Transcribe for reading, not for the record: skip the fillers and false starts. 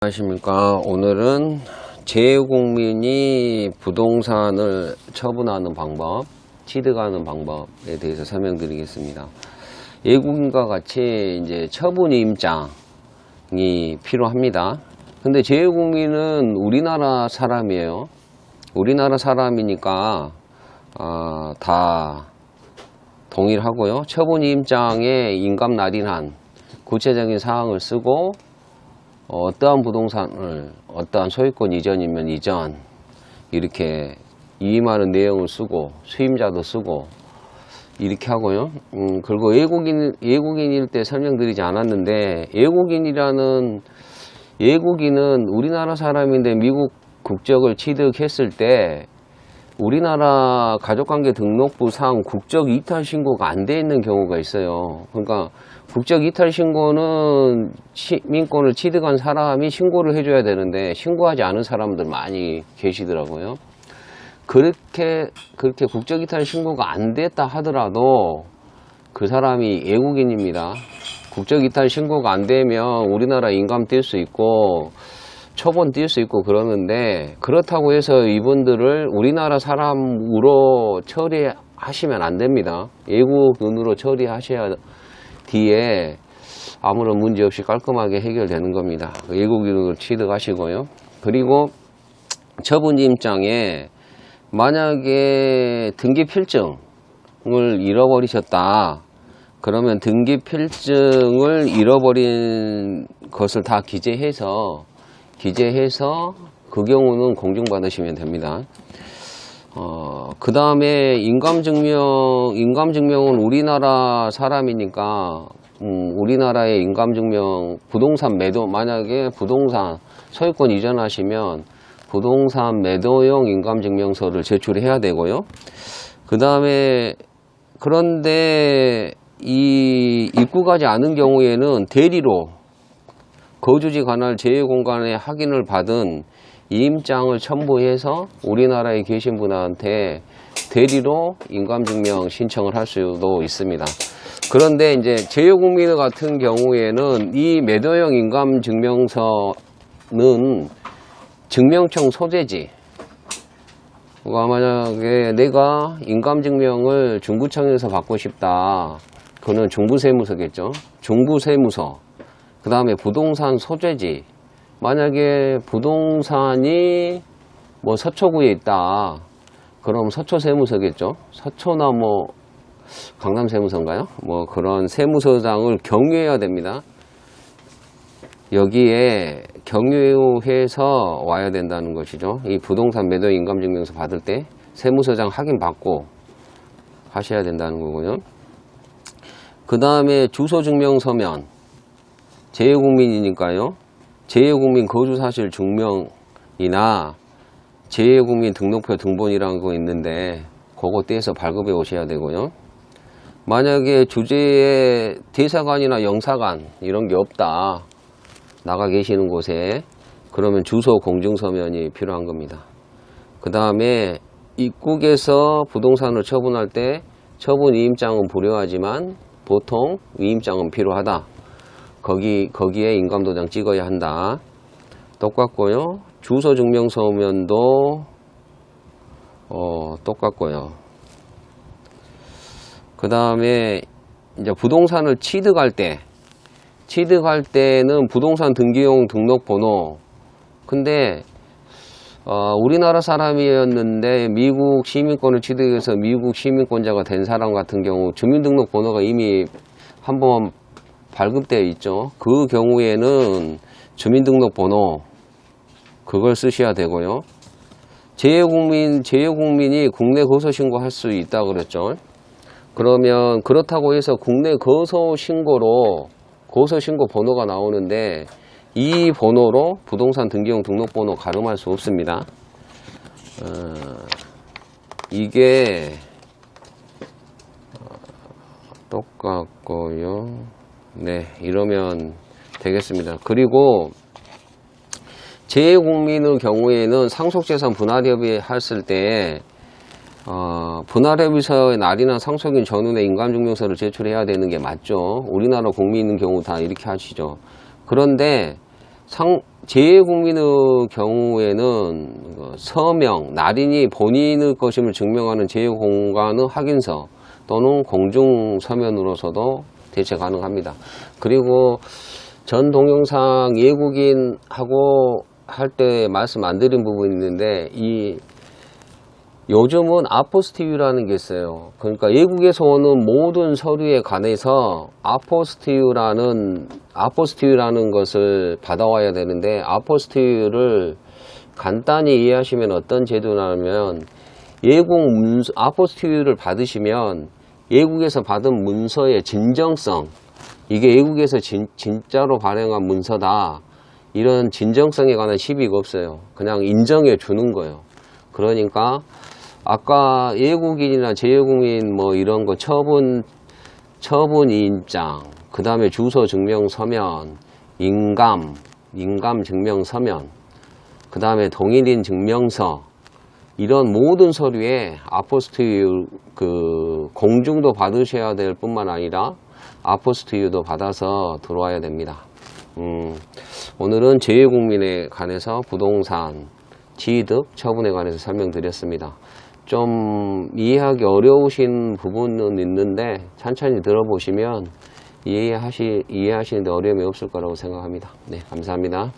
안녕하십니까. 오늘은 재외국민이 부동산을 처분하는 방법, 취득하는 방법에 대해서 설명드리겠습니다. 외국인과 같이 이제 처분 임장이 필요합니다. 근데 재외국민은 우리나라 사람이에요. 우리나라 사람이니까 다 동일하고요. 처분 임장에 인감 날인한 구체적인 사항을 쓰고 어떠한 부동산을 어떠한 소유권 이전이면 이전 이렇게 위임하는 내용을 쓰고 수임자도 쓰고 이렇게 하고요. 그리고 외국인일 때 설명드리지 않았는데 외국인은 우리나라 사람인데 미국 국적을 취득했을 때 우리나라 가족관계 등록부상 국적 이탈 신고가 안 돼 있는 경우가 있어요. 그러니까 국적 이탈 신고는 시민권을 취득한 사람이 신고를 해줘야 되는데 신고하지 않은 사람들 많이 계시더라고요. 그렇게 국적 이탈 신고가 안 됐다 하더라도 그 사람이 외국인입니다. 국적 이탈 신고가 안 되면 우리나라 인감 뛸 수 있고 처분 뛸 수 있고 그러는데, 그렇다고 해서 이분들을 우리나라 사람으로 처리하시면 안 됩니다. 외국인으로 처리하셔야 뒤에 아무런 문제 없이 깔끔하게 해결되는 겁니다. 외국인으로 취득하시고요. 그리고 처분 임장에 만약에 등기 필증을 잃어버리셨다 그러면 등기 필증을 잃어버린 것을 다 기재해서 그 경우는 공증받으시면 됩니다. 그 다음에 인감증명은 우리나라 사람이니까, 우리나라의 인감증명, 부동산 매도, 만약에 부동산 소유권 이전하시면 부동산 매도용 인감증명서를 제출해야 되고요. 그 다음에, 그런데 이 입국하지 않은 경우에는 대리로 거주지 관할 제외공간의 확인을 받은 이임장을 첨부해서 우리나라에 계신 분한테 대리로 인감증명 신청을 할 수도 있습니다. 그런데 이제 재외국민 같은 경우에는 이 매도형 인감증명서는 증명청 소재지. 만약에 내가 인감증명을 중구청에서 받고 싶다. 그거는 중부세무서겠죠. 중부세무서. 그 다음에 부동산 소재지. 만약에 부동산이 뭐 서초구에 있다. 그럼 서초세무서겠죠. 서초나 뭐 강남세무서인가요? 뭐 그런 세무서장을 경유해야 됩니다. 여기에 경유해서 와야 된다는 것이죠. 이 부동산 매도 인감증명서 받을 때 세무서장 확인 받고 하셔야 된다는 거고요. 그 다음에 주소증명서면 재외국민이니까요. 재외국민 거주사실 증명이나 재외국민 등록표 등본이라는 거 있는데 그거 떼서 발급해 오셔야 되고요. 만약에 주재에 대사관이나 영사관 이런 게 없다. 나가 계시는 곳에 그러면 주소 공증서면이 필요한 겁니다. 그 다음에 입국에서 부동산을 처분할 때 처분 위임장은 불효하지만 보통 위임장은 필요하다. 거기에 인감도장 찍어야 한다. 똑같고요. 주소 증명서면도 똑같고요. 그 다음에 이제 부동산을 취득할 때는 부동산 등기용 등록번호. 근데 우리나라 사람이었는데 미국 시민권을 취득해서 미국 시민권자가 된 사람 같은 경우 주민등록번호가 이미 한번 발급되어 있죠. 그 경우에는 주민등록번호 그걸 쓰셔야 되고요. 재외국민이 국내 거소신고할 수 있다고 그랬죠. 그러면 그렇다고 해서 국내 거소신고 번호가 나오는데 이 번호로 부동산 등기용 등록번호 가름할 수 없습니다. 이게 똑같고요. 네, 이러면 되겠습니다. 그리고 재외국민의 경우에는 상속재산 분할협의 했을 때 분할협의서의 날이나 상속인 전후에 인감증명서를 제출해야 되는 게 맞죠. 우리나라 국민인 경우 다 이렇게 하시죠. 그런데 재외국민의 경우에는 서명, 날인이 본인의 것임을 증명하는 재외공간의 확인서 또는 공중서면으로서도 대체 가능합니다. 그리고 전 동영상 예국인하고 할 때 말씀 안 드린 부분이 있는데, 요즘은 아포스티유라는 게 있어요. 그러니까 외국에서 오는 모든 서류에 관해서 아포스티유라는 것을 받아와야 되는데, 아포스티유를 간단히 이해하시면 어떤 제도냐면, 아포스티유를 받으시면 외국에서 받은 문서의 진정성, 이게 외국에서 진짜로 발행한 문서다, 이런 진정성에 관한 시비가 없어요. 그냥 인정해 주는 거예요. 그러니까 아까 외국인이나 재외국민 뭐 이런 거 처분인장, 그 다음에 주소 증명 서면, 인감 증명 서면, 그 다음에 동일인 증명서, 이런 모든 서류에 아포스티유 공중도 받으셔야 될 뿐만 아니라 아포스티유도 받아서 들어와야 됩니다. 오늘은 재외국민에 관해서 부동산 취득 처분에 관해서 설명드렸습니다. 좀 이해하기 어려우신 부분은 있는데 천천히 들어보시면 이해하시는데 어려움이 없을 거라고 생각합니다. 네, 감사합니다.